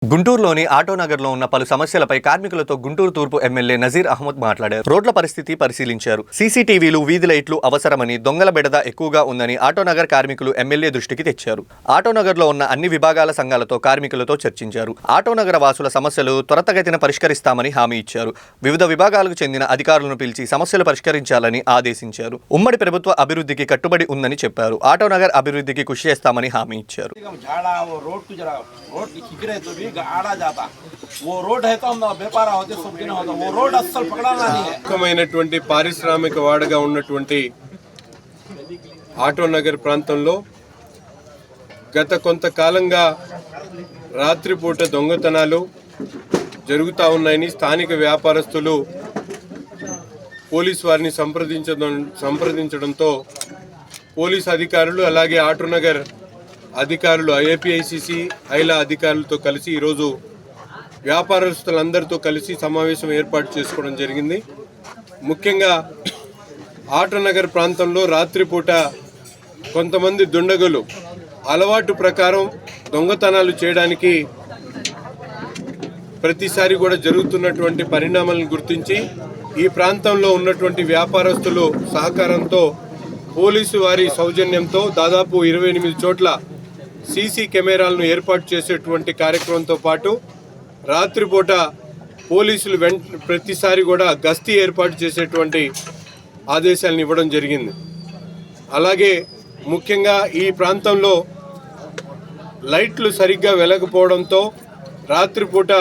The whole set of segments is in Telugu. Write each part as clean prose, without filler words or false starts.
గుంటూరులోని ఆటోనగర్లో ఉన్న పలు సమస్యలపై కార్మికులతో గుంటూరు తూర్పు ఎమ్మెల్యే నజీర్ అహ్మద్ మాట్లాడారు. రోడ్ల పరిస్థితి పరిశీలించారు. సీసీటీవీలు, వీధి లైట్లు అవసరమని, దొంగల బెడద ఎక్కువగా ఉందని ఆటోనగర్ కార్మికులు ఎమ్మెల్యే దృష్టికి తెచ్చారు. ఆటోనగర్లో ఉన్న అన్ని విభాగాల సంఘాలతో కార్మికులతో చర్చించారు. ఆటోనగర వాసుల సమస్యలు త్వరితగతిన పరిష్కరిస్తామని హామీ ఇచ్చారు. వివిధ విభాగాలకు చెందిన అధికారులను పిలిచి సమస్యలు పరిష్కరించాలని ఆదేశించారు. ఉమ్మడి ప్రభుత్వ అభివృద్ధికి కట్టుబడి ఉందని చెప్పారు. ఆటోనగర్ అభివృద్ధికి కృషి చేస్తామని హామీ ఇచ్చారు. आड़ा जाता वो रोड है तो हम व्यापार होते सब दिन होता वो रोड असल पकड़ना नहीं है. ముఖ్యమైనటువంటి పారిశ్రామిక వాడగా ఉన్నటువంటి ఆటోనగర్ ప్రాంతంలో గత కొంతకాలంగా రాత్రిపూట దొంగతనాలు జరుగుతూ ఉన్నాయని స్థానిక వ్యాపారస్తులు పోలీసు వారిని సంప్రదించడంతో పోలీసు అధికారులు అలాగే ఆటోనగర్ అధికారులు ఏపీఐసిసి ఐలా అధికారులతో కలిసి ఈరోజు వ్యాపారస్తులందరితో కలిసి సమావేశం ఏర్పాటు చేసుకోవడం జరిగింది. ముఖ్యంగా ఆటోనగర్ ప్రాంతంలో రాత్రిపూట కొంతమంది దుండగులు అలవాటు ప్రకారం దొంగతనాలు చేయడానికి ప్రతిసారి కూడా జరుగుతున్నటువంటి పరిణామాలను గుర్తించి ఈ ప్రాంతంలో ఉన్నటువంటి వ్యాపారస్తులు సహకారంతో పోలీసు వారి సౌజన్యంతో దాదాపు 28 చోట్ల సీసీ కెమెరాలను ఏర్పాటు చేసేటువంటి కార్యక్రమంతో పాటు రాత్రిపూట పోలీసులు ప్రతిసారి కూడా గస్తీ ఏర్పాటు చేసేటువంటి ఆదేశాలను ఇవ్వడం జరిగింది. అలాగే ముఖ్యంగా ఈ ప్రాంతంలో లైట్లు సరిగ్గా వెలగకపోవడంతో రాత్రిపూట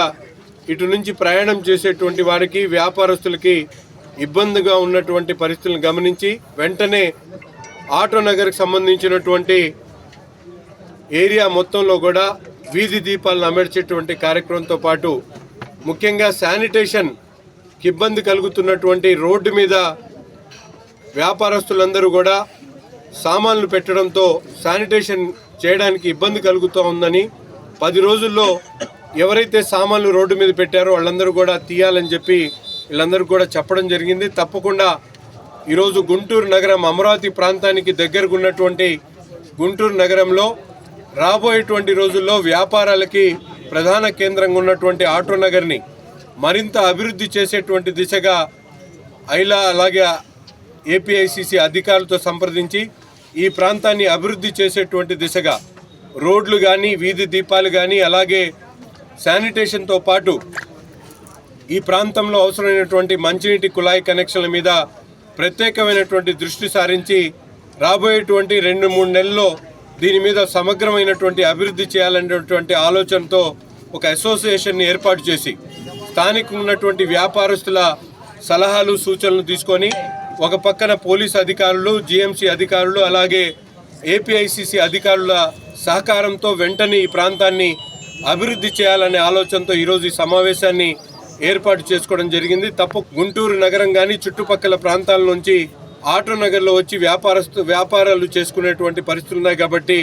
ఇటు నుంచి ప్రయాణం చేసేటువంటి వారికి వ్యాపారస్తులకి ఇబ్బందిగా ఉన్నటువంటి పరిస్థితులను గమనించి వెంటనే ఆటోనగర్కి సంబంధించినటువంటి ఏరియా మొత్తంలో కూడా వీధి దీపాలను అమర్చేటువంటి కార్యక్రమంతో పాటు ముఖ్యంగా శానిటేషన్కి ఇబ్బంది కలుగుతున్నటువంటి రోడ్డు మీద వ్యాపారస్తులందరూ కూడా సామాన్లు పెట్టడంతో శానిటేషన్ చేయడానికి ఇబ్బంది కలుగుతూ ఉందని 10 రోజుల్లో ఎవరైతే సామాన్లు రోడ్డు మీద పెట్టారో వాళ్ళందరూ కూడా తీయాలని చెప్పి వీళ్ళందరూ కూడా చెప్పడం జరిగింది. తప్పకుండా ఈరోజు గుంటూరు నగరం అమరావతి ప్రాంతానికి దగ్గరగా ఉన్నటువంటి గుంటూరు నగరంలో రాబోయేటువంటి రోజుల్లో వ్యాపారాలకి ప్రధాన కేంద్రంగా ఉన్నటువంటి ఆటోనగర్ని మరింత అభివృద్ధి చేసేటువంటి దిశగా ఐలా అలాగే ఏపీఐసిసి అధికారులతో సంప్రదించి ఈ ప్రాంతాన్ని అభివృద్ధి చేసేటువంటి దిశగా రోడ్లు కానీ వీధి దీపాలు కానీ అలాగే శానిటేషన్తో పాటు ఈ ప్రాంతంలో అవసరమైనటువంటి మంచినీటి కుళాయి కనెక్షన్ల మీద ప్రత్యేకమైనటువంటి దృష్టి సారించి రాబోయేటువంటి 2-3 నెలల్లో దీని మీద సమగ్రమైనటువంటి అభివృద్ధి చేయాలనేటువంటి ఆలోచనతో ఒక అసోసియేషన్ని ఏర్పాటు చేసి స్థానికంగా ఉన్నటువంటి వ్యాపారస్తుల సలహాలు సూచనలు తీసుకొని ఒక పక్కన పోలీసు అధికారులు, జిఎంసి అధికారులు అలాగే ఏపీఐసిసి అధికారుల సహకారంతో వెంటనే ఈ ప్రాంతాన్ని అభివృద్ధి చేయాలనే ఆలోచనతో ఈరోజు ఈ సమావేశాన్ని ఏర్పాటు చేసుకోవడం జరిగింది. గుంటూరు నగరం కానీ చుట్టుపక్కల ప్రాంతాల నుంచి ఆటోనగర్లో వచ్చి వ్యాపారాలు చేసుకునేటువంటి పరిస్థితులు ఉన్నాయి కాబట్టి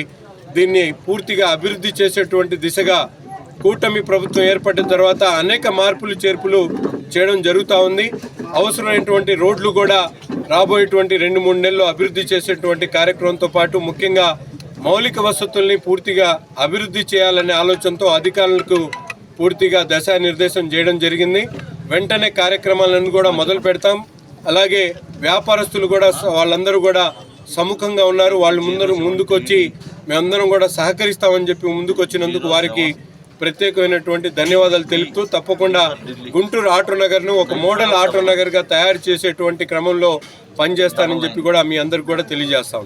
దీన్ని పూర్తిగా అభివృద్ధి చేసేటువంటి దిశగా కూటమి ప్రభుత్వం ఏర్పడిన తర్వాత అనేక మార్పులు చేర్పులు చేయడం జరుగుతూ ఉంది. అవసరమైనటువంటి రోడ్లు కూడా రాబోయేటువంటి 2-3 నెలల్లో అభివృద్ధి చేసేటువంటి కార్యక్రమంతో పాటు ముఖ్యంగా మౌలిక వసతుల్ని పూర్తిగా అభివృద్ధి చేయాలనే ఆలోచనతో అధికారులకు పూర్తిగా దిశానిర్దేశం చేయడం జరిగింది. వెంటనే కార్యక్రమాలను కూడా మొదలు పెడతాం. అలాగే వ్యాపారస్తులు కూడా వాళ్ళందరూ కూడా సముఖంగా ఉన్నారు. వాళ్ళు ముందుకొచ్చి మేమందరం కూడా సహకరిస్తామని చెప్పి ముందుకు వచ్చినందుకు వారికి ప్రత్యేకమైనటువంటి ధన్యవాదాలు తెలుపుతూ తప్పకుండా గుంటూరు ఆటోనగర్ను ఒక మోడల్ ఆటోనగర్గా తయారు చేసేటువంటి క్రమంలో పనిచేస్తానని చెప్పి కూడా మీ అందరికి కూడా తెలియజేస్తాం.